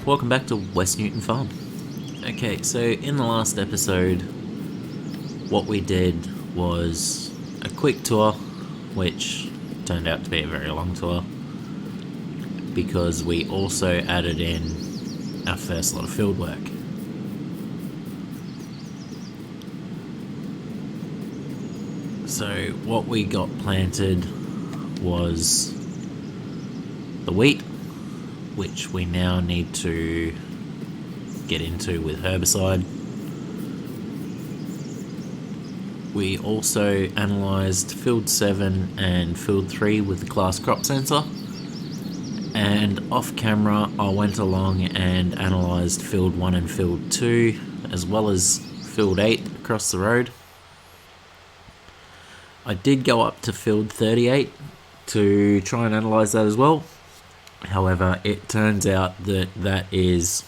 welcome back to West Newton Farm. Okay, so in the last episode, what we did was a quick tour, which turned out to be a very long tour, because we also added in our first lot of field work. So what we got planted was the wheat, which we now need to get into with herbicide. We also analysed field 7 and field 3 with the class crop sensor, and off camera I went along and analysed field 1 and field 2 as well as field 8 across the road. I did go up to field 38 to try and analyse that as well. However, it turns out that that is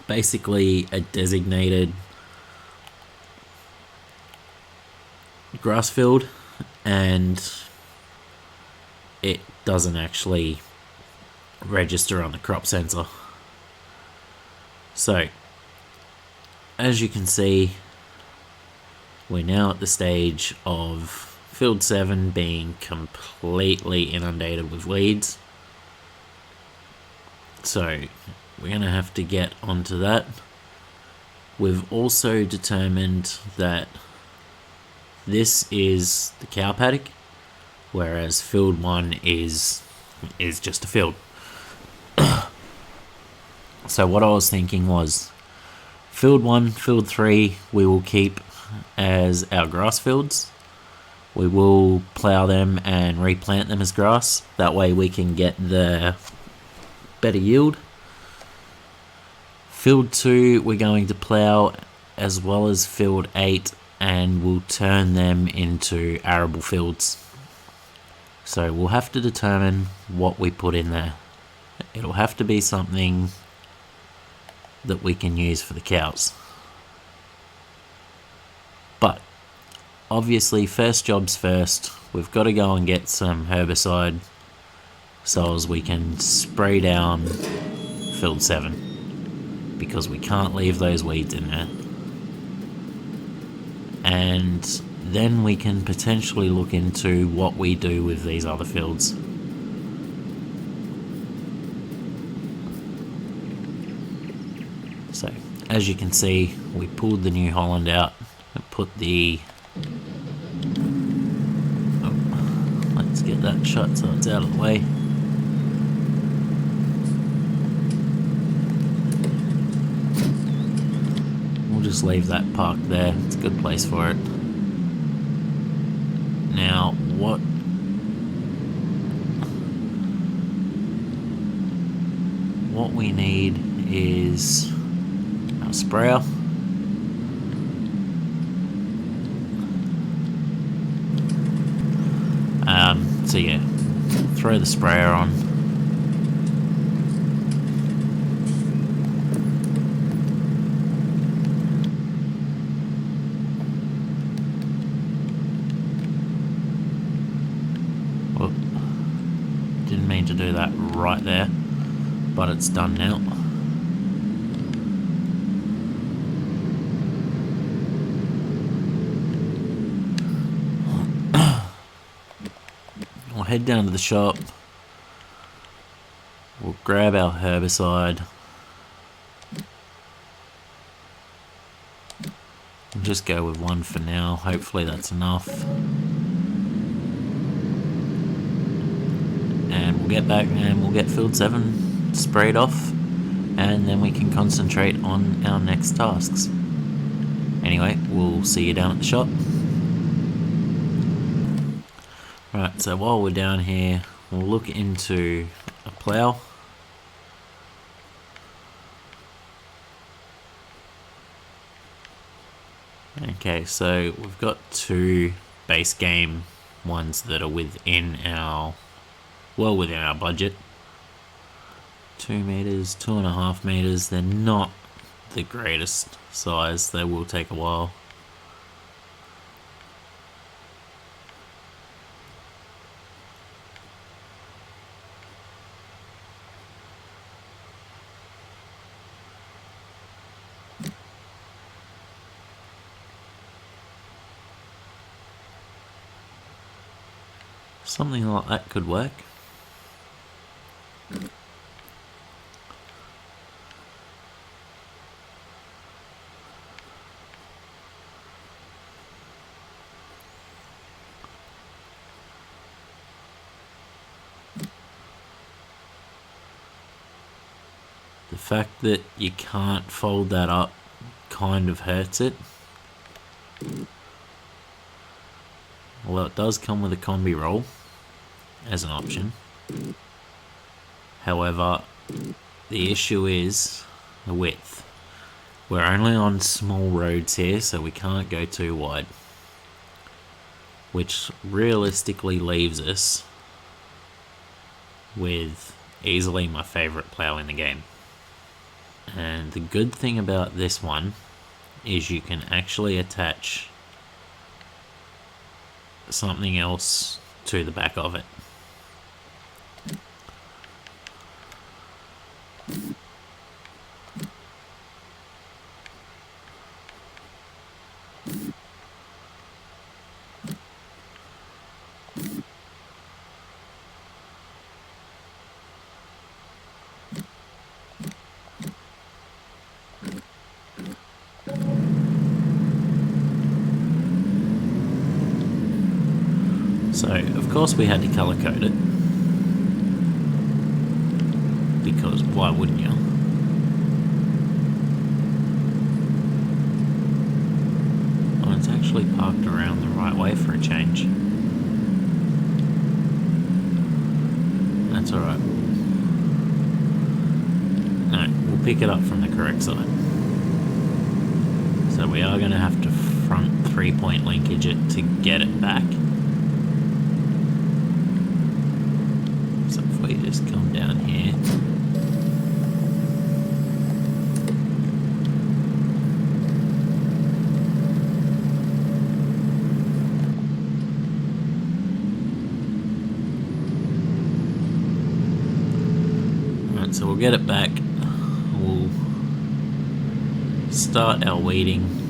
basically a designated grass field, and it doesn't actually register on the crop sensor. So, as you can see, we're now at the stage of field 7 being completely inundated with weeds. So we're going to have to get onto that. We've also determined that this is the cow paddock, whereas field 1 is just a field. So what I was thinking was field 1, field 3 we will keep as our grass fields. We will plough them and replant them as grass. That way we can get the better yield. Field 2 we're going to plough as well as field 8, and we'll turn them into arable fields. So we'll have to determine what we put in there. It'll have to be something that we can use for the cows. But obviously, first jobs first, we've got to go and get some herbicide so as we can spray down field 7, because we can't leave those weeds in there. And then we can potentially look into what we do with these other fields. So, as you can see, we pulled the New Holland out and put the... let's get that shut so it's out of the way. We'll just leave that parked there. It's a good place for it. Now, what we need is our sprayer. So yeah, throw the sprayer on. Whoop. Didn't mean to do that right there, but it's done now. We'll head down to the shop. We'll grab our herbicide. We'll just go with one for now. Hopefully that's enough. And we'll get back and we'll get field 7 sprayed off, and then we can concentrate on our next tasks. Anyway, we'll see you down at the shop. Right, so while we're down here, we'll look into a plough. Okay, so we've got two base game ones that are within our budget. 2 meters, 2.5 meters. They're not the greatest size. They will take a while. Something like that could work. The fact that you can't fold that up kind of hurts it. Although it does come with a combi roll as an option. However, the issue is the width. We're only on small roads here, so we can't go too wide. Which realistically leaves us with easily my favourite plough in the game. And the good thing about this one is you can actually attach something else to the back of it. So, of course we had to colour code it, because why wouldn't you? Oh, it's actually parked around the right way for a change. That's alright. No, we'll pick it up from the correct side. So we are going to have to front 3-point linkage it to get it back. So if we just come down here. Alright, so we'll get it back. We'll start our weeding.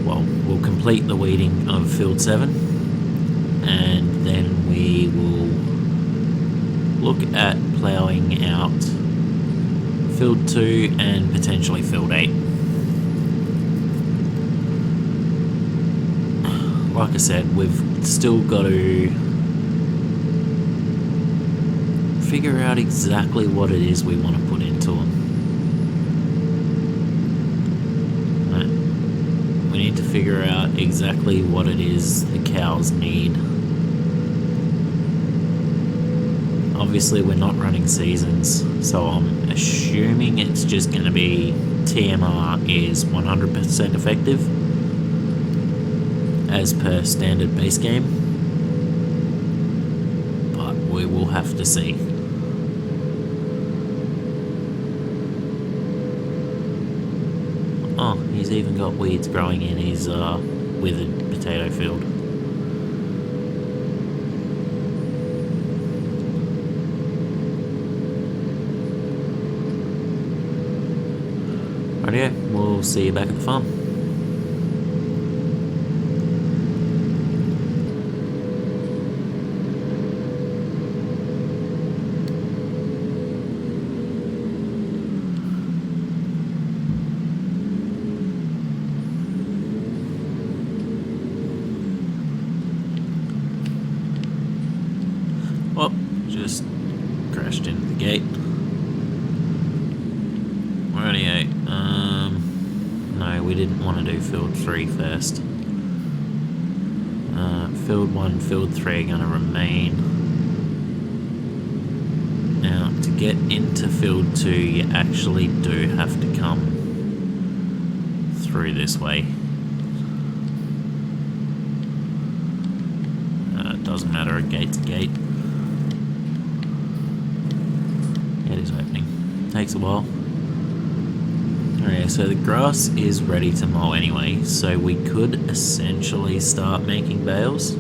Well, we'll complete the weeding of field 7, and then we will look at ploughing out field 2 and potentially field 8. Like I said, we've still got to figure out exactly what it is we want to put into them. We need to figure out exactly what it is the cows need. Obviously we're not running seasons, so I'm assuming it's just going to be TMR is 100% effective as per standard base game, but we will have to see. Oh, he's even got weeds growing in his withered potato field. Rightio, we'll see you back at the farm. Oh, just crashed into the gate. Rightio. No, we didn't want to do field 3 first. Field 1, field 3 are going to remain. Now, to get into field 2, you actually do have to come through this way. It doesn't matter, a gate's a gate. It is opening. Takes a while. Okay, so the grass is ready to mow anyway, so we could essentially start making bales.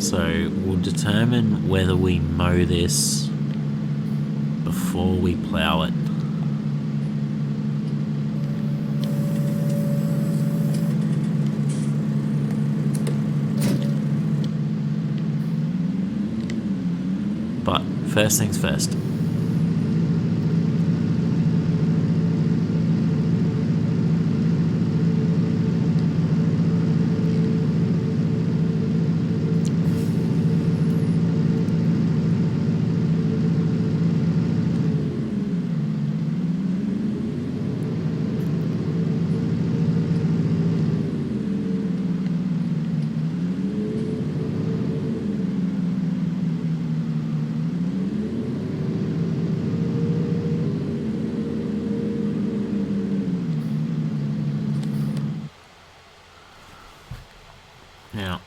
So we'll determine whether we mow this before we plough it. But first things first. Now,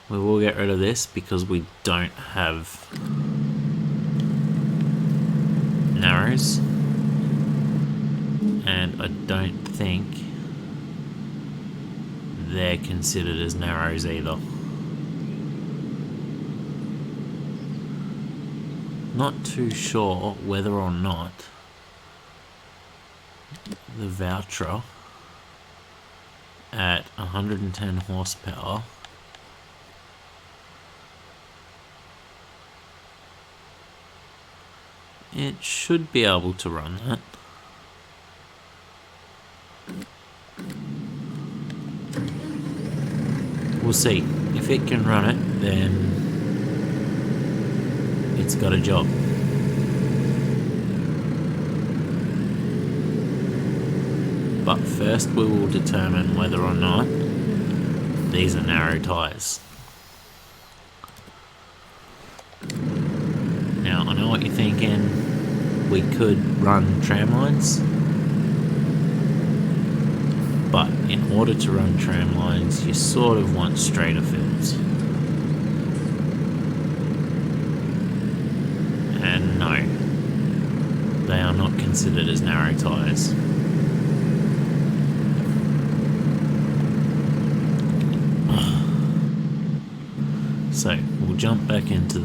we will get rid of this because we don't have narrows, and I don't think they're considered as narrows either. Not too sure whether or not the voucher at 110 horsepower it should be able to run that. We'll see. If it can run it, then it's got a job. But first we will determine whether or not these are narrow tyres. Now, I know what you're thinking. We could run tram lines. But in order to run tram lines, you sort of want straighter fields. And no, they are not considered as narrow tyres. So we'll jump back into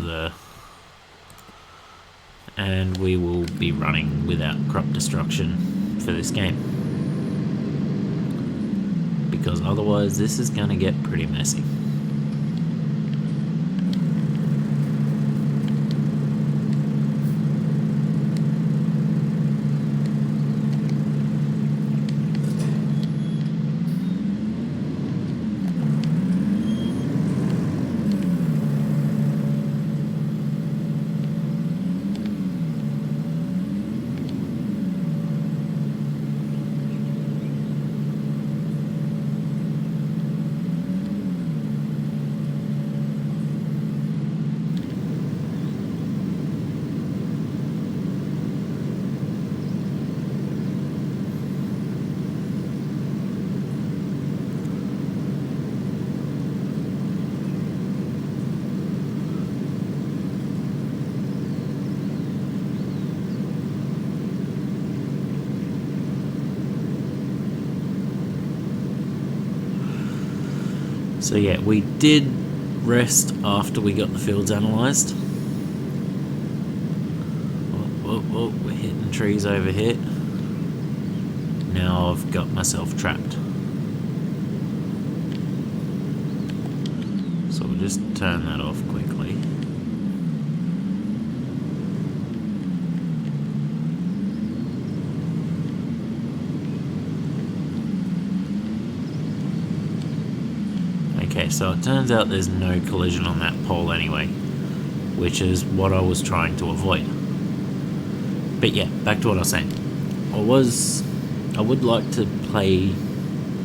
and we will be running without crop destruction for this game, because otherwise this is going to get pretty messy. So yeah, we did rest after we got the fields analysed. Oh, we're hitting trees over here. Now I've got myself trapped. So we'll just turn that off quickly. Okay, so it turns out there's no collision on that pole anyway, which is what I was trying to avoid. But yeah, back to what I was saying. I would like to play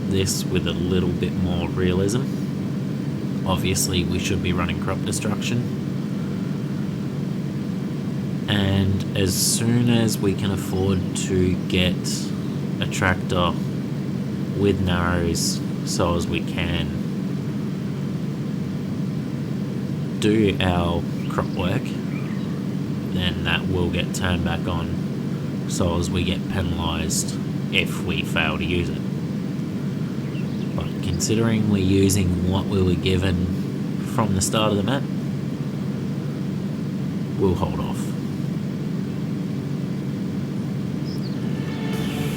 this with a little bit more realism. Obviously, we should be running crop destruction. And as soon as we can afford to get a tractor with narrows so as we can do our crop work, then that will get turned back on so as we get penalised if we fail to use it. But considering we're using what we were given from the start of the map, we'll hold off.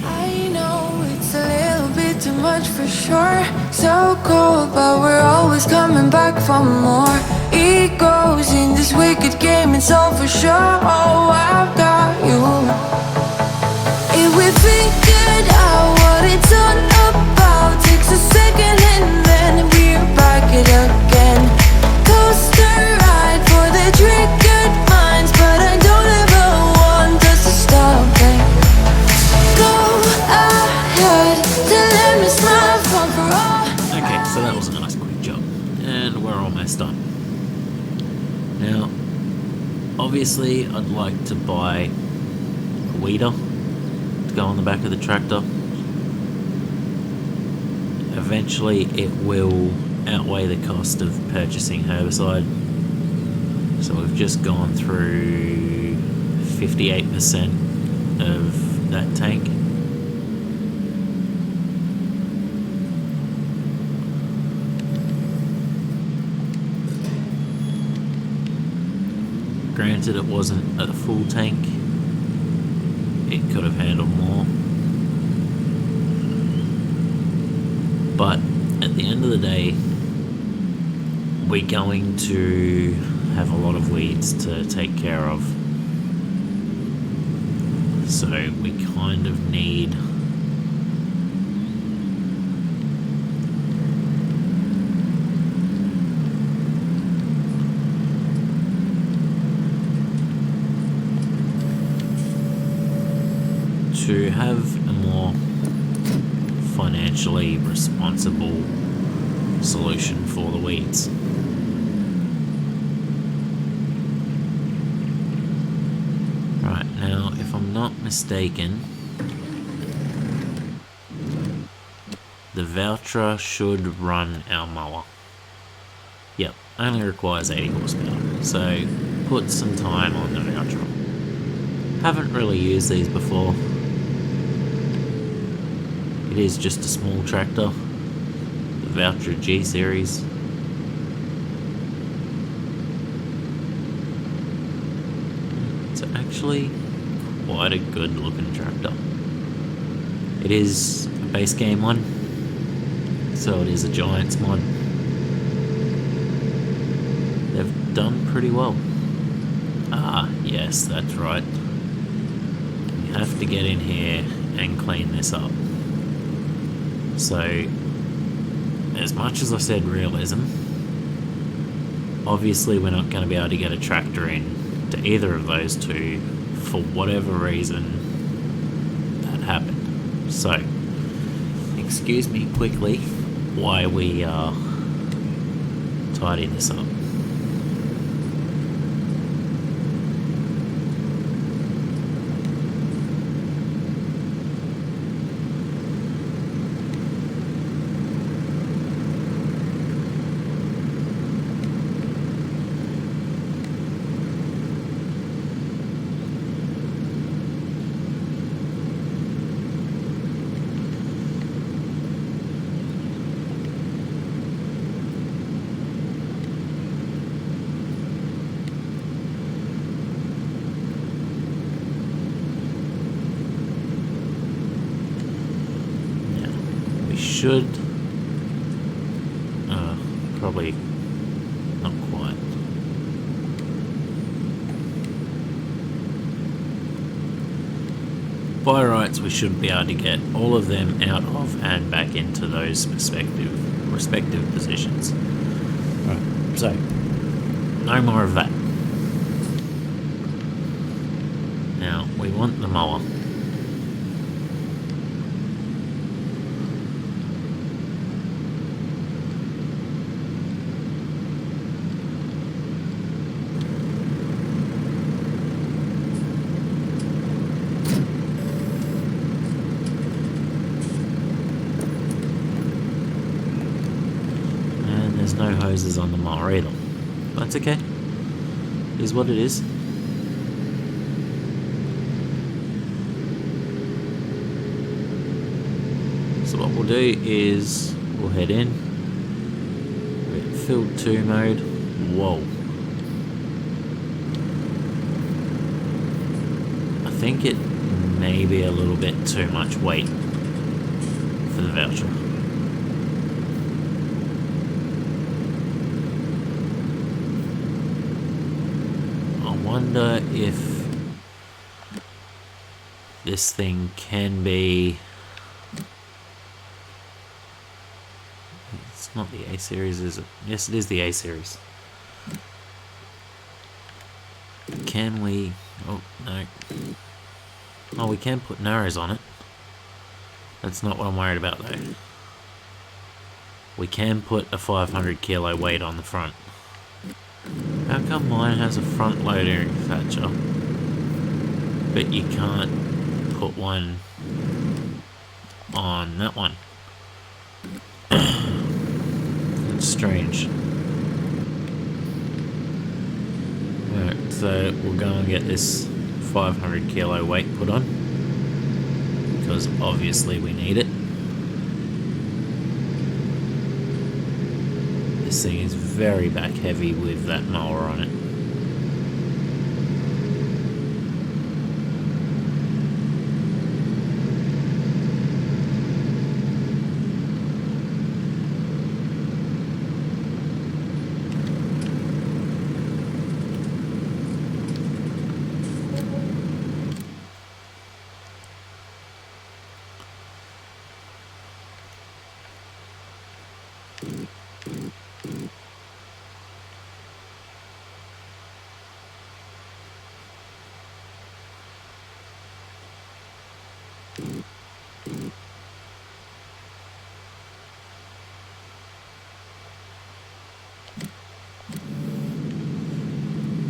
I know it's a little bit too much for sure. So cold, but we're always coming back for more. Egos in this wicked game, it's all for sure. Oh, I've got you. If we figured out what it's all about, takes a second and then we're back at it again. Coaster ride for the triggered minds, but I don't ever want us to stop it. Go ahead, tell them it's my fault for all. Okay, so that was a nice quick job, and we're almost done. Now, obviously I'd like to buy a weeder to go on the back of the tractor. Eventually it will outweigh the cost of purchasing herbicide. So we've just gone through 58% of that tank. Granted, it wasn't a full tank. It could have handled more. But at the end of the day, we're going to have a lot of weeds to take care of. So we kind of need to have a more financially responsible solution for the weeds. Right, now if I'm not mistaken, the Valtra should run our mower. Yep, only requires 80 horsepower, so put some time on the Valtra. Haven't really used these before. It is just a small tractor, the Valtra G series. It's actually quite a good looking tractor. It is a base game one, so it is a Giants mod. They've done pretty well. Ah, yes, that's right. You have to get in here and clean this up. So, as much as I said realism, obviously we're not going to be able to get a tractor in to either of those two for whatever reason that happened. So, excuse me quickly while we tidy this up. Should probably not quite. By rights, we should be able to get all of them out of and back into those respective positions. Right, so no more of that. Now we want the mower. There's no hoses on the mower either. That's okay. It is what it is. So what we'll do is we'll head in. We're at field 2 mode. Whoa. think it may be a little bit too much weight for the voucher. I wonder if this thing can be... It's not the A series, is it? Yes, it is the A series. Can we... Oh, no. Oh, we can put narrows on it. That's not what I'm worried about, though. We can put a 500 kilo weight on the front. How come mine has a front loading thatcher, but you can't put one on that one? That's strange. Alright, so we'll go and get this 500 kilo weight put on, because obviously we need it. This thing is very back heavy with that mower on it.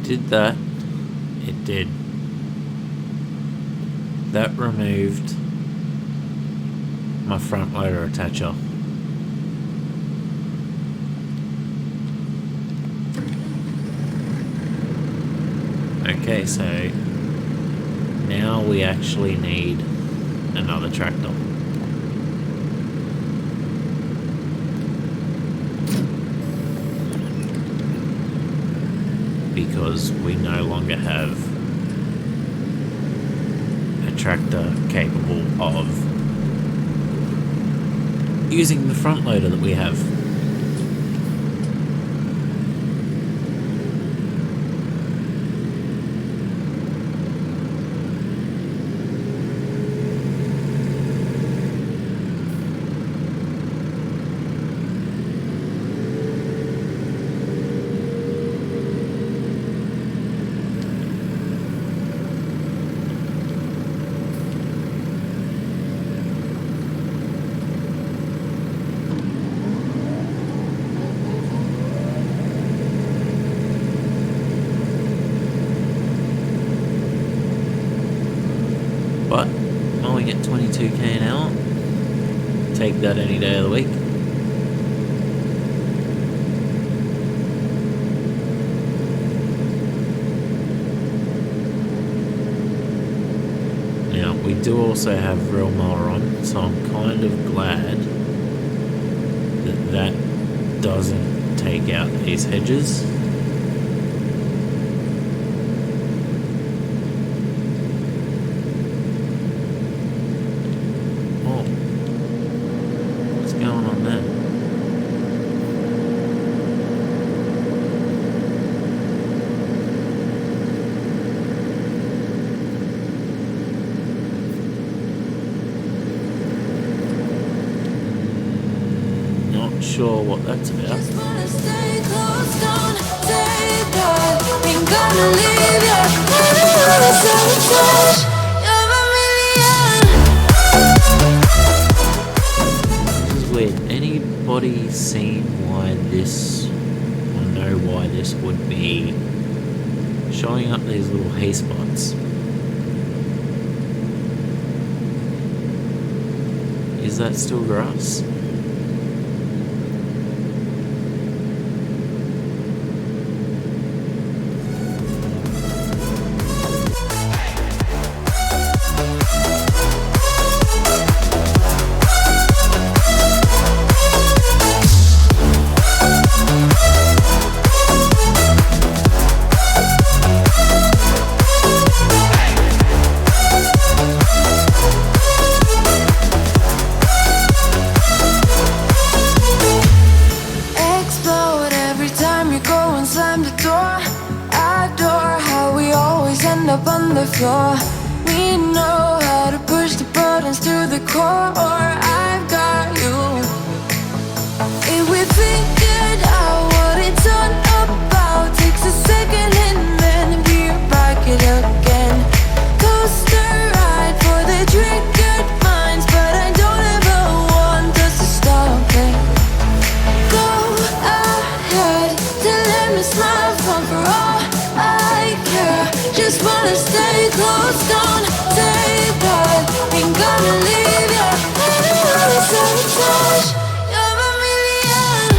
Did that? It did. That removed my front loader attacher. Okay, so now we actually need another tractor. Because we no longer have a tractor capable of using the front loader that we have. But mowing at 22k an hour, take that any day of the week. Now we do also have real mower on, so I'm kind of glad that that doesn't take out these hedges. Sure what that's about. Just wanna stay close, don't say that. Ain't gonna leave ya. Wanna sabotage. You're a million. This is weird. Anybody seen why this, or know why this would be showing up these little hay spots? Is that still grass? the floor. We know how to push the buttons to the core. I've got you. If we figured out what it's all about, takes a second and then we're back it again. Coaster ride for the triggered minds, but I don't ever want us to stop it. Go ahead to let me smile from for all I care. Just wanna stay close, don't take that. Ain't gonna leave ya. I don't wanna sabotage. You're a million.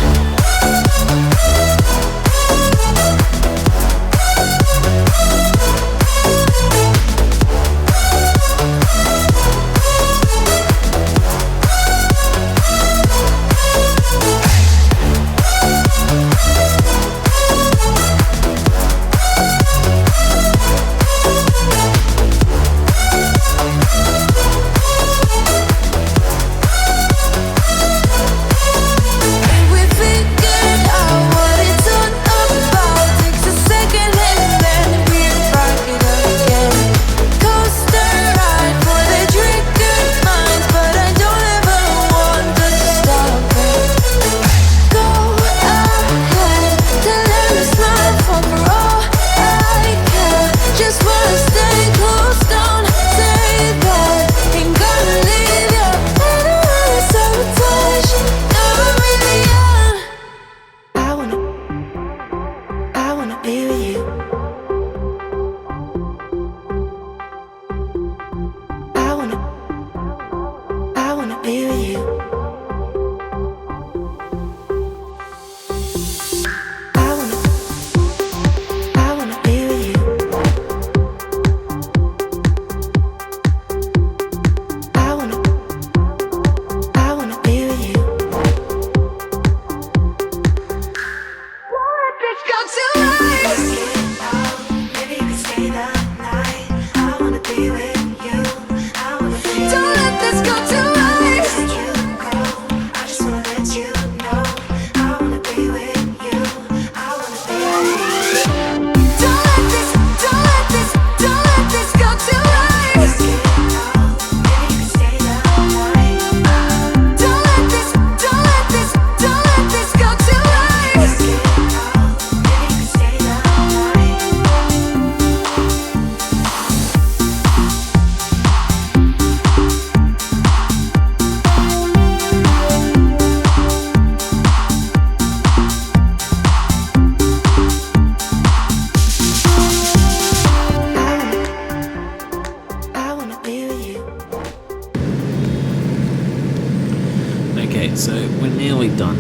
So we're nearly done.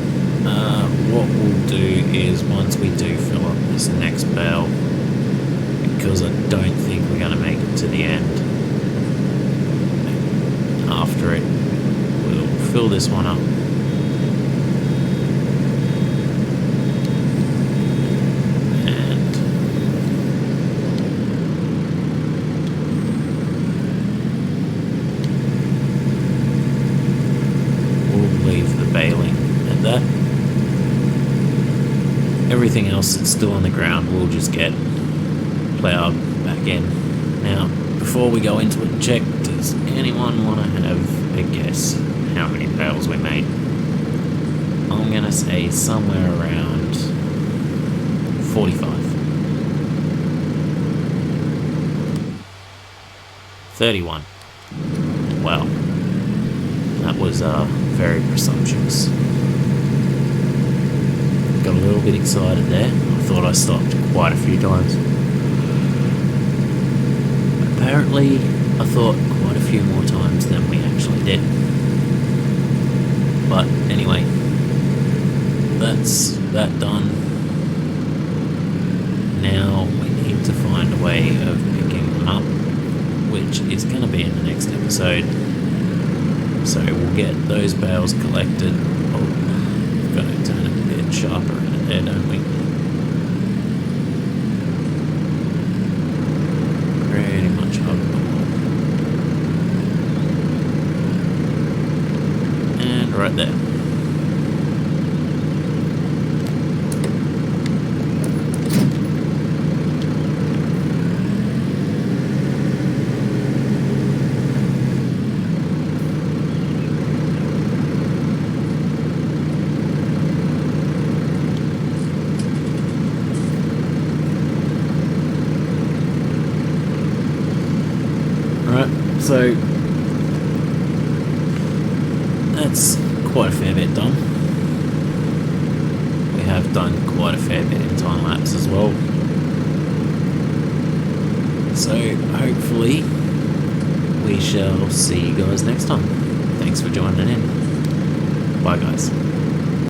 What we'll do is once we do fill up this next bale, because I don't think we're going to make it to the end, after it, we'll fill this one up. Baling at that. Everything else that's still on the ground will just get ploughed back in. Now, before we go into it, check, does anyone want to have a guess how many bales we made? I'm going to say somewhere around 45. 31. Wow. That was very presumptuous. Got a little bit excited there. I thought I stopped quite a few times. Apparently, I thought quite a few more times than we actually did. But anyway, that's that done. Now we need to find a way of picking them up, which is going to be in the next episode. So we'll get those bales collected. Oh, we've got to turn it a bit sharper in it there, don't we? Pretty much up the wall. And right there. So that's quite a fair bit done. We have done quite a fair bit in time lapse as well. So hopefully we shall see you guys next time. Thanks for joining in. Bye guys.